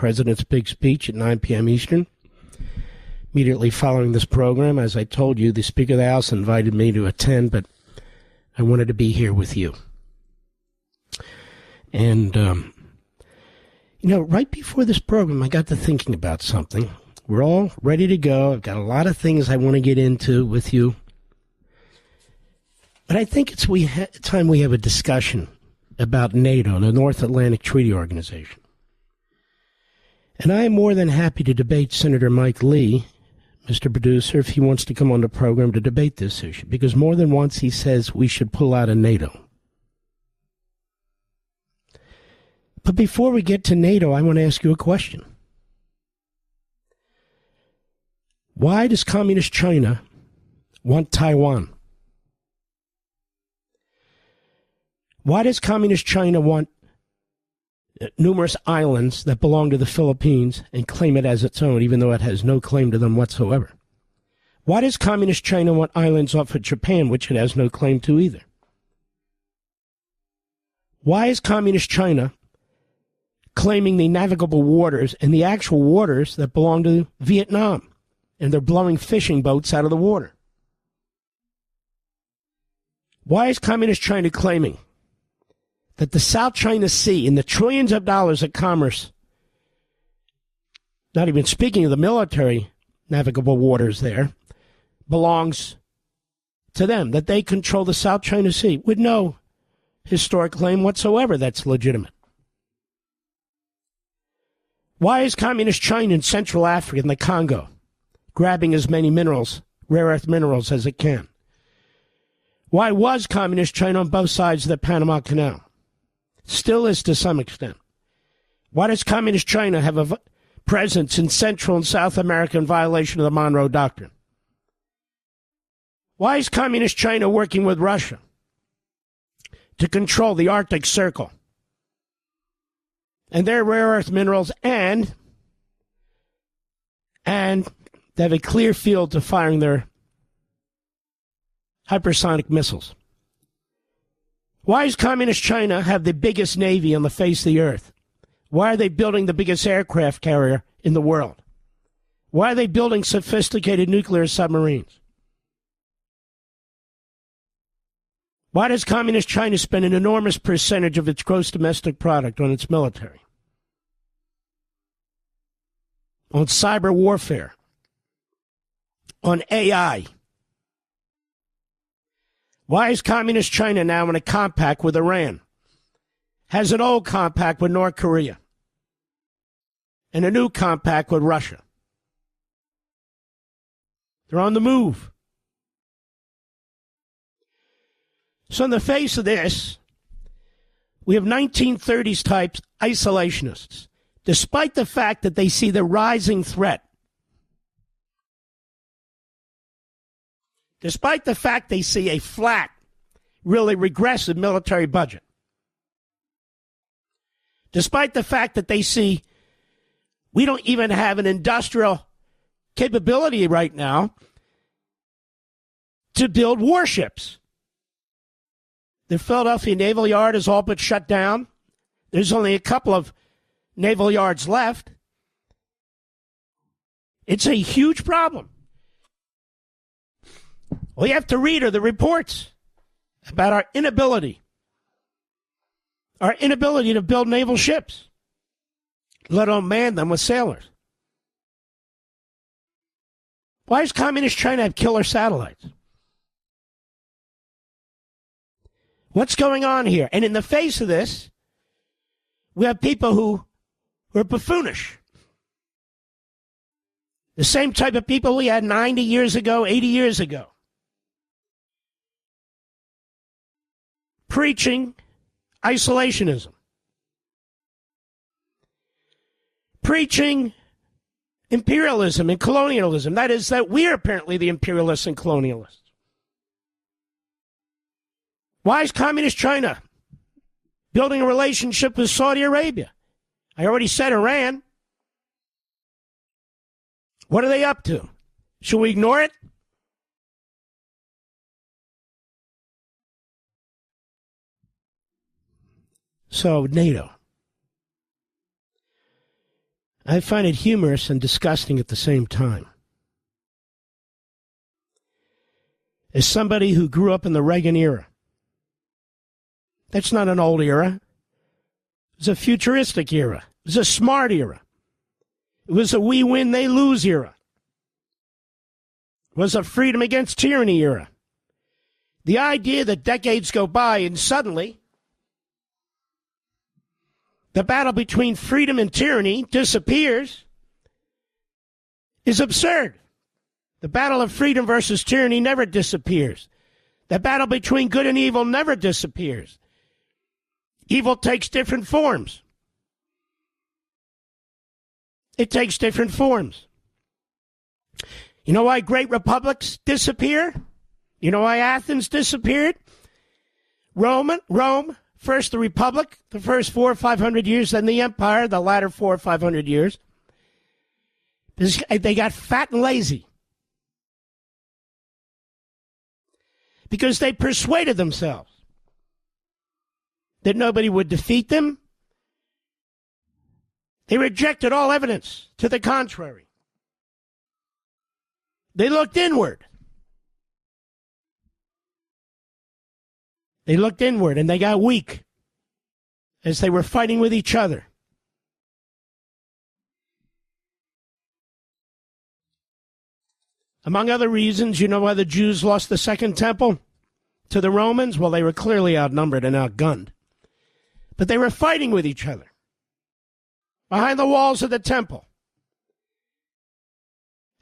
President's big speech at 9 p.m. Eastern. Immediately following this program, as I told you, the Speaker of the House invited me to attend, but I wanted to be here with you. And, right before this program, I got to thinking about something. We're all ready to go. I've got a lot of things I want to get into with you. But I think it's time we have a discussion about NATO, the North Atlantic Treaty Organization. And I am more than happy to debate Senator Mike Lee, Mr. Producer, if he wants to come on the program to debate this issue, because more than once he says we should pull out of NATO. But before we get to NATO, I want to ask you a question. Why does Communist China want Taiwan? Why does Communist China want numerous islands that belong to the Philippines and claim it as its own, even though it has no claim to them whatsoever? Why does Communist China want islands off of Japan, which it has no claim to either? Why is Communist China claiming the navigable waters and the actual waters that belong to Vietnam, and they're blowing fishing boats out of the water? Why is Communist China claiming that the South China Sea and the trillions of dollars of commerce, not even speaking of the military navigable waters there, belongs to them, that they control the South China Sea with no historic claim whatsoever that's legitimate? Why is Communist China in Central Africa and the Congo grabbing as many minerals, rare earth minerals, as it can? Why was Communist China on both sides of the Panama Canal? Still is to some extent. Why does Communist China have a presence in Central and South America in violation of the Monroe Doctrine? Why is Communist China working with Russia to control the Arctic Circle and their rare earth minerals, and they have a clear field to firing their hypersonic missiles? Why does Communist China have the biggest navy on the face of the earth? Why are they building the biggest aircraft carrier in the world? Why are they building sophisticated nuclear submarines? Why does Communist China spend an enormous percentage of its gross domestic product on its military, on cyber warfare, on AI? Why is Communist China now in a compact with Iran, has an old compact with North Korea, and a new compact with Russia? They're on the move. So in the face of this, we have 1930s types isolationists, despite the fact that they see the rising threat, despite the fact they see a flat, really regressive military budget, despite the fact that they see we don't even have an industrial capability right now to build warships. The Philadelphia Naval Yard is all but shut down. There's only a couple of naval yards left. It's a huge problem. All you have to read are the reports about our inability to build naval ships, let alone man them with sailors. Why does Communist China have killer satellites? What's going on here? And in the face of this, we have people who are buffoonish. The same type of people we had 90 years ago, 80 years ago. Preaching isolationism. Preaching imperialism and colonialism. That is, that we're apparently the imperialists and colonialists. Why is Communist China building a relationship with Saudi Arabia? I already said Iran. What are they up to? Should we ignore it? So, NATO. I find it humorous and disgusting at the same time. As somebody who grew up in the Reagan era, that's not an old era. It was a futuristic era. It was a smart era. It was a we win, they lose era. It was a freedom against tyranny era. The idea that decades go by and suddenly the battle between freedom and tyranny disappears is absurd. The battle of freedom versus tyranny never disappears. The battle between good and evil never disappears. Evil takes different forms. It takes different forms. You know why great republics disappear? You know why Athens disappeared? Rome, first the republic, the first 400 or 500 years, then the empire, the latter 400 or 500 years. They got fat and lazy. Because they persuaded themselves that nobody would defeat them. They rejected all evidence to the contrary. They looked inward. They looked inward and they got weak as they were fighting with each other. Among other reasons, you know why the Jews lost the Second Temple to the Romans? Well, they were clearly outnumbered and outgunned. But they were fighting with each other behind the walls of the temple.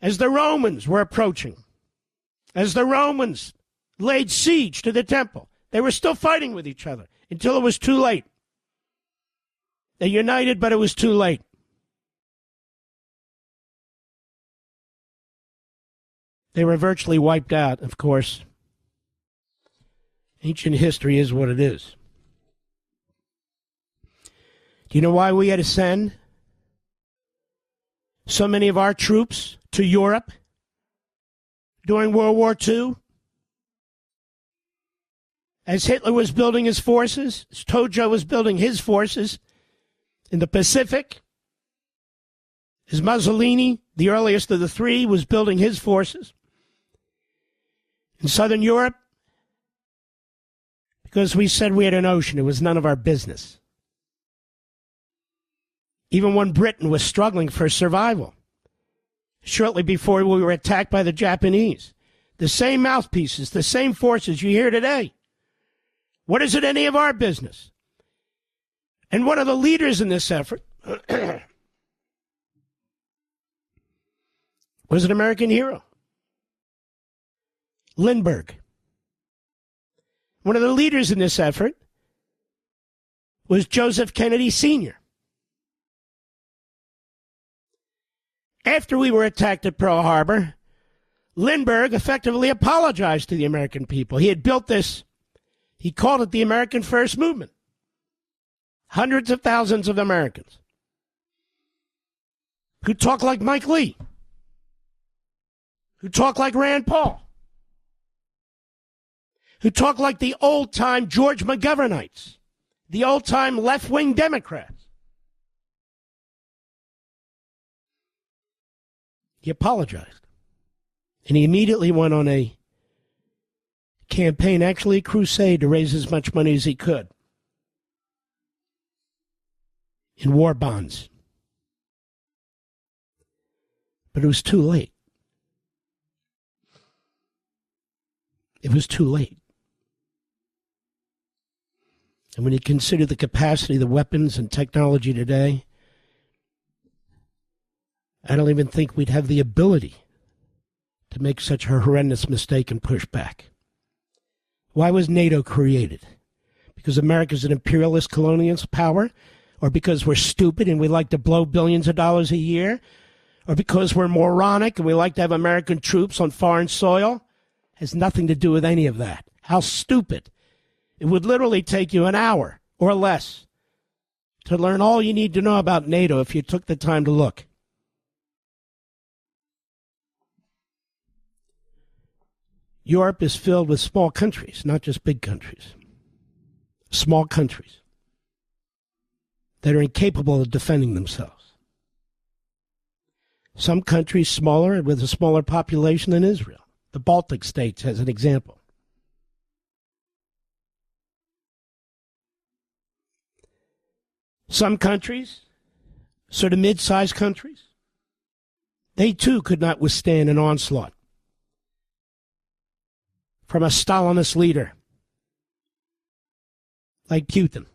As the Romans were approaching, as the Romans laid siege to the temple, they were still fighting with each other until it was too late. They united, but it was too late. They were virtually wiped out, of course. Ancient history is what it is. Do you know why we had to send so many of our troops to Europe during World War II? As Hitler was building his forces, as Tojo was building his forces in the Pacific, as Mussolini, the earliest of the three, was building his forces in Southern Europe, because we said we had an ocean. It was none of our business. Even when Britain was struggling for survival, shortly before we were attacked by the Japanese. The same mouthpieces, the same forces you hear today. What is it any of our business? And one of the leaders in this effort was an American hero, Lindbergh. One of the leaders in this effort was Joseph Kennedy Sr. After we were attacked at Pearl Harbor, Lindbergh effectively apologized to the American people. He had built this, he called it the American First Movement. Hundreds of thousands of Americans who talk like Mike Lee, who talk like Rand Paul, who talk like the old-time George McGovernites, the old-time left-wing Democrats. He apologized. And he immediately went on a campaign, actually a crusade, to raise as much money as he could in war bonds. But it was too late. It was too late. And when you consider the capacity of the weapons and technology today, I don't even think we'd have the ability to make such a horrendous mistake and push back. Why was NATO created? Because America's an imperialist colonialist power? Or because we're stupid and we like to blow billions of dollars a year? Or because we're moronic and we like to have American troops on foreign soil? Has nothing to do with any of that. How stupid. It would literally take you an hour or less to learn all you need to know about NATO if you took the time to look. Europe is filled with small countries, not just big countries. Small countries that are incapable of defending themselves. Some countries smaller and with a smaller population than Israel. The Baltic states, as an example. Some countries, sort of mid-sized countries, they too could not withstand an onslaught from a Stalinist leader like Putin.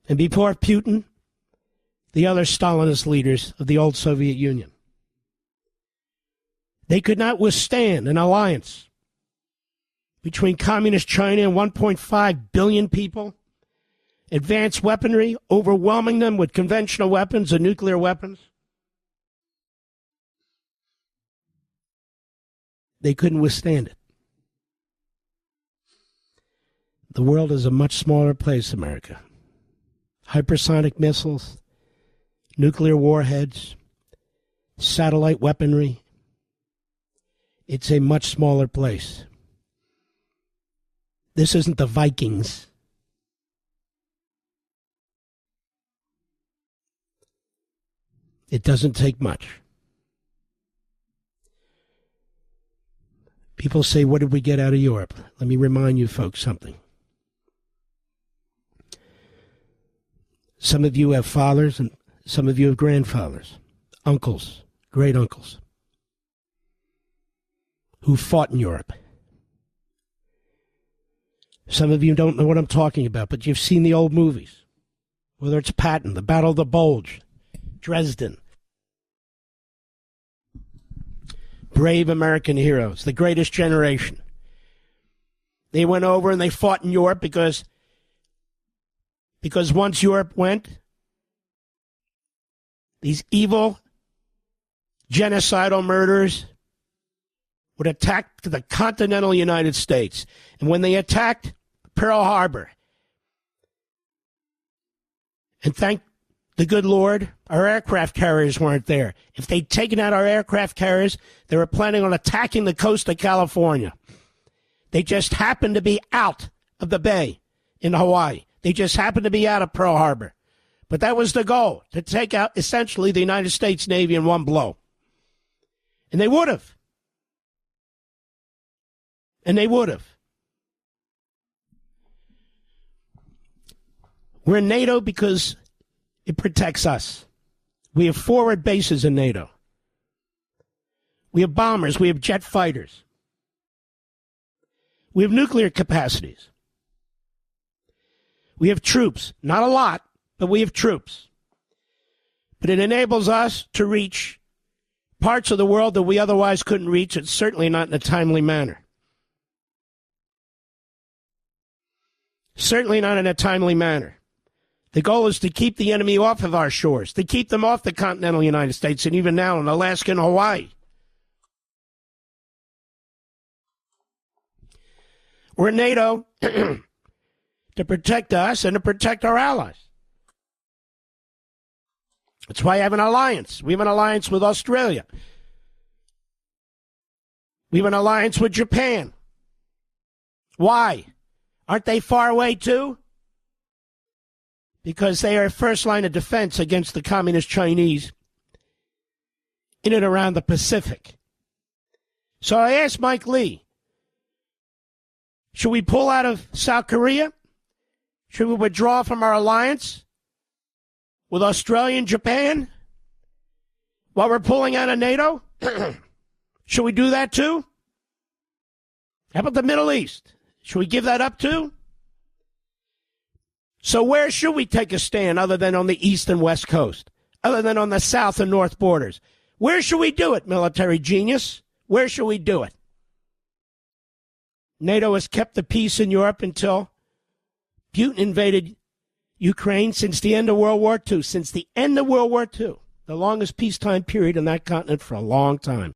And before Putin, the other Stalinist leaders of the old Soviet Union. They could not withstand an alliance between communist China and 1.5 billion people, advanced weaponry, overwhelming them with conventional weapons and nuclear weapons. They couldn't withstand it. The world is a much smaller place, America. Hypersonic missiles, nuclear warheads, satellite weaponry. It's a much smaller place. This isn't the Vikings. It doesn't take much. People say, what did we get out of Europe? Let me remind you folks something. Some of you have fathers and some of you have grandfathers, uncles, great uncles, who fought in Europe. Some of you don't know what I'm talking about, but you've seen the old movies, whether it's Patton, the Battle of the Bulge, Dresden. Brave American heroes, the greatest generation. They went over and they fought in Europe because once Europe went, these evil, genocidal murderers would attack the continental United States. And when they attacked Pearl Harbor, and thank the good Lord, our aircraft carriers weren't there. If they'd taken out our aircraft carriers, they were planning on attacking the coast of California. They just happened to be out of the bay in Hawaii. They just happened to be out of Pearl Harbor. But that was the goal, to take out essentially the United States Navy in one blow. And they would have. And they would have. We're in NATO because it protects us. We have forward bases in NATO. We have bombers. We have jet fighters. We have nuclear capacities. We have troops. Not a lot, but we have troops. But it enables us to reach parts of the world that we otherwise couldn't reach, and certainly not in a timely manner. Certainly not in a timely manner. The goal is to keep the enemy off of our shores, to keep them off the continental United States, and even now in Alaska and Hawaii. We're in NATO to protect us and to protect our allies. That's why I have an alliance. We have an alliance with Australia. We have an alliance with Japan. Why? Aren't they far away too? Because they are first line of defense against the communist Chinese in and around the Pacific. So I asked Mike Lee, should we pull out of South Korea? Should we withdraw from our alliance with Australia and Japan while we're pulling out of NATO? Should we do that too? How about the Middle East? Should we give that up too? So where should we take a stand other than on the east and west coast, other than on the south and north borders? Where should we do it, military genius? Where should we do it? NATO has kept the peace in Europe until Putin invaded Ukraine since the end of World War II. Since the end of World War II, the longest peacetime period on that continent for a long time.